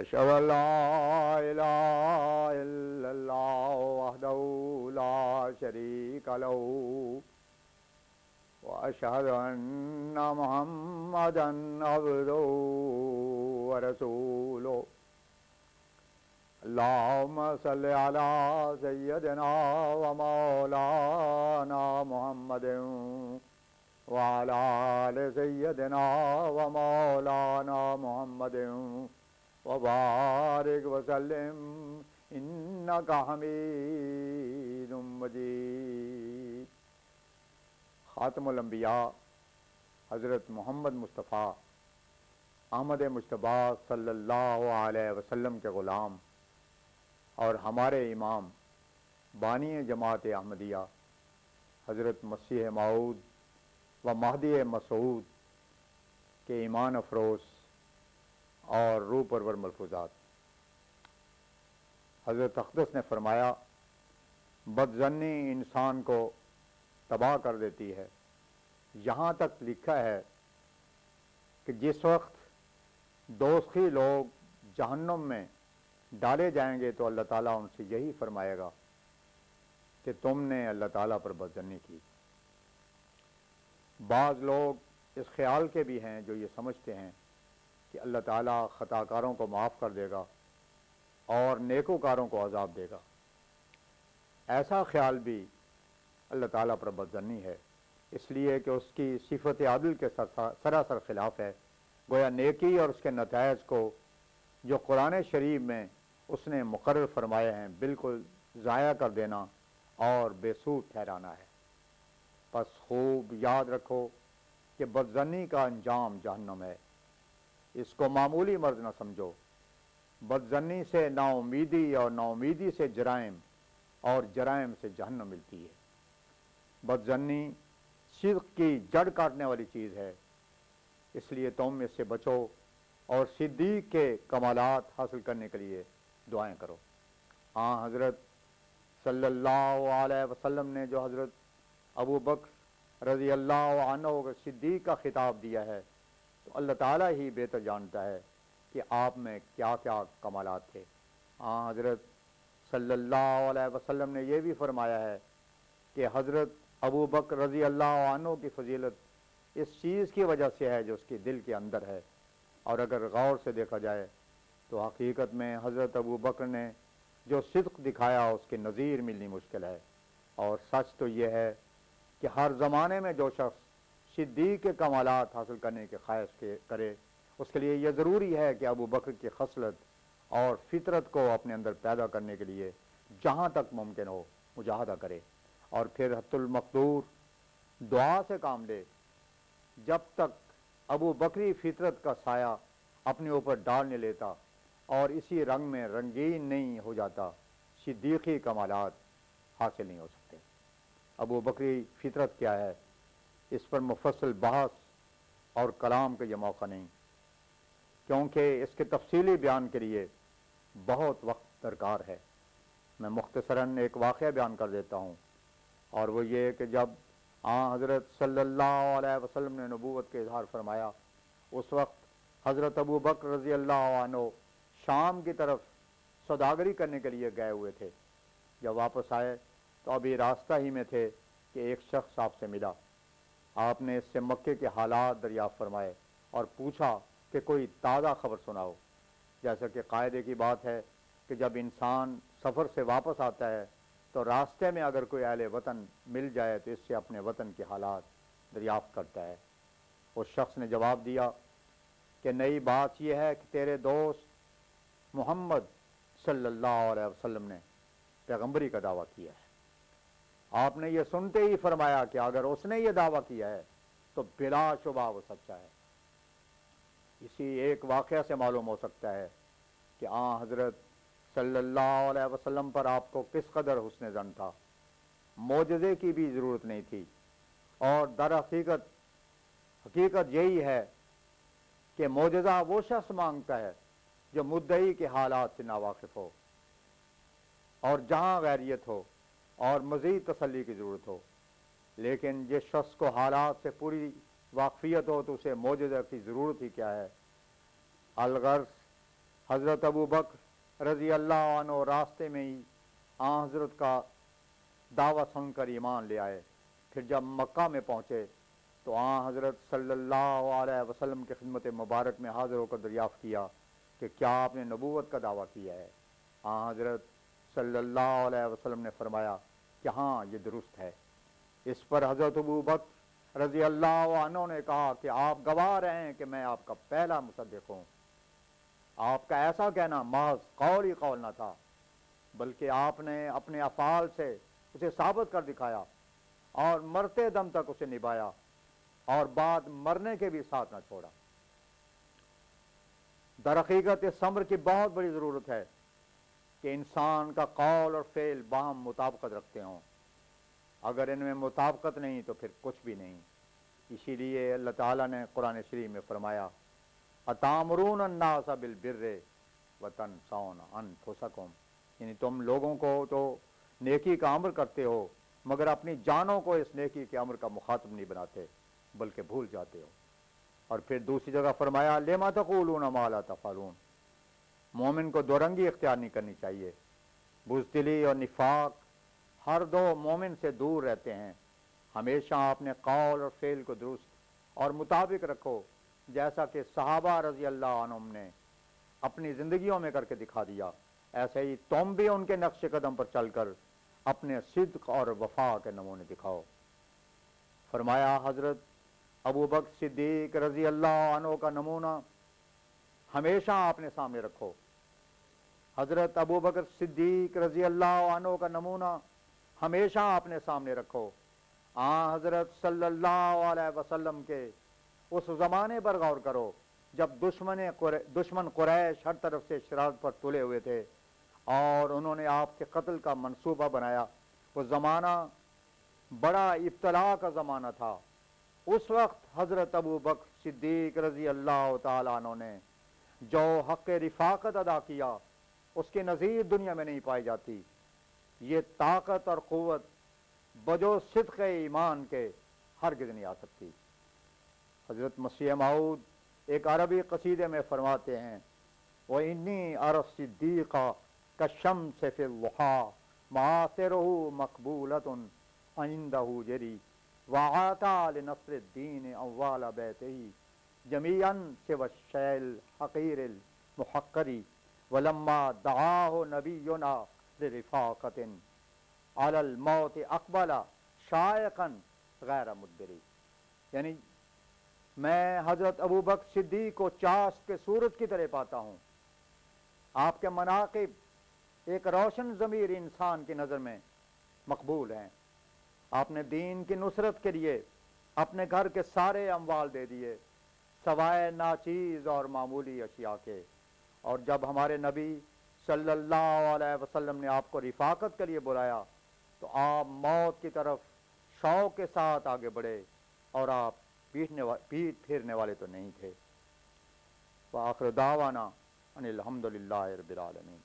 أشهد أن لا إله إلا الله وحده لا شريك له وأشهد أن محمدا عبده ورسوله اللهم صل على سيدنا ومولانا محمد وعلى آل سيدنا ومولانا محمد وبارك وسلم إنك حميد مجيد۔ خاتم الانبیاء حضرت محمد مصطفیٰ احمد مجتبیٰ صلی اللہ علیہ وسلم کے غلام اور ہمارے امام بانی جماعت احمدیہ حضرت مسیح موعود و مہدی مسعود کے ایمان افروز اور روح پرور ملفوظات۔ حضرت اقدس نے فرمایا بدظنی انسان کو تباہ کر دیتی ہے، یہاں تک لکھا ہے کہ جس وقت دوزخی لوگ جہنم میں ڈالے جائیں گے تو اللہ تعالیٰ ان سے یہی فرمائے گا کہ تم نے اللہ تعالیٰ پر بدظنی کی۔ بعض لوگ اس خیال کے بھی ہیں جو یہ سمجھتے ہیں کہ اللہ تعالیٰ خطا کاروں کو معاف کر دے گا اور نیکوکاروں کو عذاب دے گا۔ ایسا خیال بھی اللہ تعالیٰ پر بدظنی ہے، اس لیے کہ اس کی صفت عدل کے سراسر خلاف ہے۔ گویا نیکی اور اس کے نتائج کو جو قرآن شریف میں اس نے مقرر فرمائے ہیں بالکل ضائع کر دینا اور بے سود ٹھہرانا ہے۔ پس خوب یاد رکھو کہ بدظنی کا انجام جہنم ہے، اس کو معمولی مرض نہ سمجھو۔ بدظنی سے نا امیدی اور نا امیدی سے جرائم اور جرائم سے جہنم ملتی ہے۔ بدظنی صدق کی جڑ کاٹنے والی چیز ہے، اس لیے تم اس سے بچو اور صدیق کے کمالات حاصل کرنے کے لیے دعائیں کرو۔ ہاں حضرت صلی اللہ علیہ وسلم نے جو حضرت ابو بکر رضی اللہ عنہ کو صدیق کا خطاب دیا ہے تو اللہ تعالیٰ ہی بہتر جانتا ہے کہ آپ میں کیا کیا کمالات تھے۔ ہاں حضرت صلی اللہ علیہ وسلم نے یہ بھی فرمایا ہے کہ حضرت ابو بکر رضی اللہ عنہ کی فضیلت اس چیز کی وجہ سے ہے جو اس کے دل کے اندر ہے، اور اگر غور سے دیکھا جائے تو حقیقت میں حضرت ابو بکر نے جو صدق دکھایا اس کے نظیر ملنی مشکل ہے۔ اور سچ تو یہ ہے کہ ہر زمانے میں جو شخص صدیق کے کمالات حاصل کرنے کے خواہش کرے اس کے لیے یہ ضروری ہے کہ ابو بکر کی خصلت اور فطرت کو اپنے اندر پیدا کرنے کے لیے جہاں تک ممکن ہو مجاہدہ کرے، اور پھر حت المقدور دعا سے کام لے۔ جب تک ابو بکری فطرت کا سایہ اپنے اوپر ڈال نہیں لیتا اور اسی رنگ میں رنگین نہیں ہو جاتا، صدیقی کمالات حاصل نہیں ہو سکتے۔ ابو بکری فطرت کیا ہے، اس پر مفصل بحث اور کلام کا یہ موقع نہیں، کیونکہ اس کے تفصیلی بیان کے لیے بہت وقت درکار ہے۔ میں مختصراً ایک واقعہ بیان کر دیتا ہوں، اور وہ یہ کہ جب حضرت صلی اللہ علیہ وسلم نے نبوت کے اظہار فرمایا، اس وقت حضرت ابو بکر رضی اللہ عنہ شام کی طرف سوداگری کرنے کے لیے گئے ہوئے تھے۔ جب واپس آئے تو ابھی راستہ ہی میں تھے کہ ایک شخص آپ سے ملا۔ آپ نے اس سے مکے کے حالات دریافت فرمائے اور پوچھا کہ کوئی تازہ خبر سناؤ۔ جیسا کہ قاعدے کی بات ہے کہ جب انسان سفر سے واپس آتا ہے تو راستے میں اگر کوئی اہل وطن مل جائے تو اس سے اپنے وطن کے حالات دریافت کرتا ہے۔ اس شخص نے جواب دیا کہ نئی بات یہ ہے کہ تیرے دوست محمد صلی اللہ علیہ وسلم نے پیغمبری کا دعویٰ کیا ہے۔ آپ نے یہ سنتے ہی فرمایا کہ اگر اس نے یہ دعویٰ کیا ہے تو بلا شبہ وہ سچا ہے۔ اسی ایک واقعہ سے معلوم ہو سکتا ہے کہ حضرت صلی اللہ علیہ وسلم پر آپ کو کس قدر حسن ظن تھا۔ معجزے کی بھی ضرورت نہیں تھی، اور در حقیقت یہی ہے کہ معجزہ وہ شخص مانگتا ہے جو مدعی کے حالات سے ناواقف ہو اور جہاں غیریت ہو اور مزید تسلی کی ضرورت ہو، لیکن جس شخص کو حالات سے پوری واقفیت ہو تو اسے معجزہ کی ضرورت ہی کیا ہے۔ الغرض حضرت ابو بکر رضی اللہ عنہ راستے میں ہی حضرت کا دعویٰ سن کر ایمان لے آئے۔ پھر جب مکہ میں پہنچے تو حضرت صلی اللہ علیہ وسلم کی خدمت مبارک میں حاضر ہو کر دریافت کیا کہ کیا آپ نے نبوت کا دعویٰ کیا ہے؟ حضرت صلی اللہ علیہ وسلم نے فرمایا کہ ہاں یہ درست ہے۔ اس پر حضرت ابو بکر رضی اللہ عنہ نے کہا کہ آپ گواہ رہے ہیں کہ میں آپ کا پہلا مصدق ہوں۔ آپ کا ایسا کہنا محض قول ہی قول نہ تھا، بلکہ آپ نے اپنے افعال سے اسے ثابت کر دکھایا اور مرتے دم تک اسے نبھایا اور بعد مرنے کے بھی ساتھ نہ چھوڑا۔ در حقیقت اس امر کی بہت بڑی ضرورت ہے کہ انسان کا قول اور فعل باہم مطابقت رکھتے ہوں۔ اگر ان میں مطابقت نہیں تو پھر کچھ بھی نہیں۔ اسی لیے اللہ تعالیٰ نے قرآن شریف میں فرمایا اَتَأْمُرُونَ النَّاسَ بِالْبِرِّ وَتَنْسَوْنَ أَنفُسَكُمْ، یعنی تم لوگوں کو تو نیکی کا امر کرتے ہو مگر اپنی جانوں کو اس نیکی کے امر کا مخاطب نہیں بناتے بلکہ بھول جاتے ہو۔ اور پھر دوسری جگہ فرمایا لِمَ تَقُولُونَ مَا لَا تَفْعَلُونَ، مومن کو دو رنگی اختیار نہیں کرنی چاہیے۔ بزدلی اور نفاق ہر دو مومن سے دور رہتے ہیں۔ ہمیشہ اپنے قول اور فعل کو درست اور مطابق رکھو، جیسا کہ صحابہ رضی اللہ عنہم نے اپنی زندگیوں میں کر کے دکھا دیا، ایسے ہی تم بھی ان کے نقش قدم پر چل کر اپنے صدق اور وفا کے نمونے دکھاؤ۔ فرمایا حضرت ابو بکر صدیق رضی اللہ عنہ کا نمونہ ہمیشہ اپنے سامنے رکھو۔ حضرت ابو بکر صدیق رضی اللہ عنہ کا نمونہ ہمیشہ اپنے سامنے رکھو۔ حضرت صلی اللہ علیہ وسلم کے اس زمانے پر غور کرو جب دشمن قریش ہر طرف سے شرارت پر تلے ہوئے تھے اور انہوں نے آپ کے قتل کا منصوبہ بنایا۔ وہ زمانہ بڑا ابتلا کا زمانہ تھا۔ اس وقت حضرت ابو بکر صدیق رضی اللہ تعالیٰ عنہ نے جو حق رفاقت ادا کیا اس کی نظیر دنیا میں نہیں پائی جاتی۔ یہ طاقت اور قوت بجو صدق ایمان کے ہرگز نہیں آ سکتی۔ حضرت مسیح موعود ایک عربی قصیدے میں فرماتے ہیں وَإِنِّي أَرَى الصِّدِّيقَ كَالشَّمْسِ فِي الضُّحَىٰ مَآثِرُهُ مَقْبُولَةٌ عِندَهُ جَرِي وَعَاتَى لِنَصْرِ الدِّينِ أَوَّالَ بَيْتِهِ جَمِيعًا سِوَى الشَّيْءِ الْحَقِيرِ الْمُحَقَّرِ وَلَمَّا دَعَاهُ نَبِيُّنَا لِرِفَاقَةٍ عَلَى الْمَوْتِ أَقْبَلَ شَائِقًا غَيْرَ مُدْبِرِ، یعنی میں حضرت ابو بکر صدیق کو چاشت کے سورج کی طرح پاتا ہوں۔ آپ کے مناقب ایک روشن ضمیر انسان کی نظر میں مقبول ہیں۔ آپ نے دین کی نصرت کے لیے اپنے گھر کے سارے اموال دے دیے سوائے ناچیز اور معمولی اشیاء کے، اور جب ہمارے نبی صلی اللہ علیہ وسلم نے آپ کو رفاقت کے لیے بلایا تو آپ موت کی طرف شوق کے ساتھ آگے بڑھے اور آپ پیٹ پھیرنے والے تو نہیں تھے۔ وآخر دعوانا ان الحمدللہ رب العالمین۔